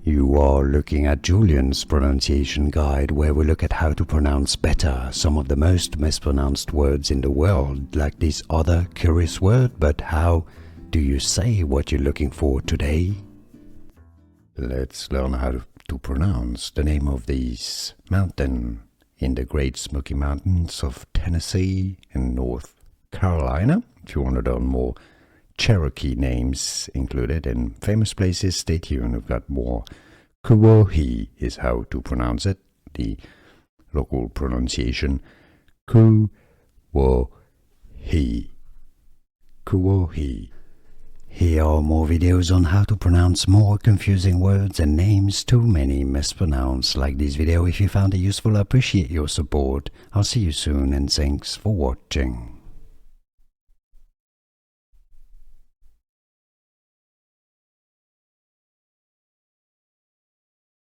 You are looking at Julian's pronunciation guide, where we look at how to pronounce better some of the most mispronounced words in the world, like this other curious word. But how do you say what you're looking for today? Let's learn how to pronounce the name of this mountain in the Great Smoky Mountains of Tennessee and North Carolina. If you want to learn more Cherokee names included in famous places, stay tuned. We've got more. Kuwohi is how to pronounce it, the local pronunciation. Kuwohi. Kuwohi. Here are more videos on how to pronounce more confusing words and names too many mispronounced. Like this video if you found it useful. I appreciate your support. I'll see you soon and thanks for watching.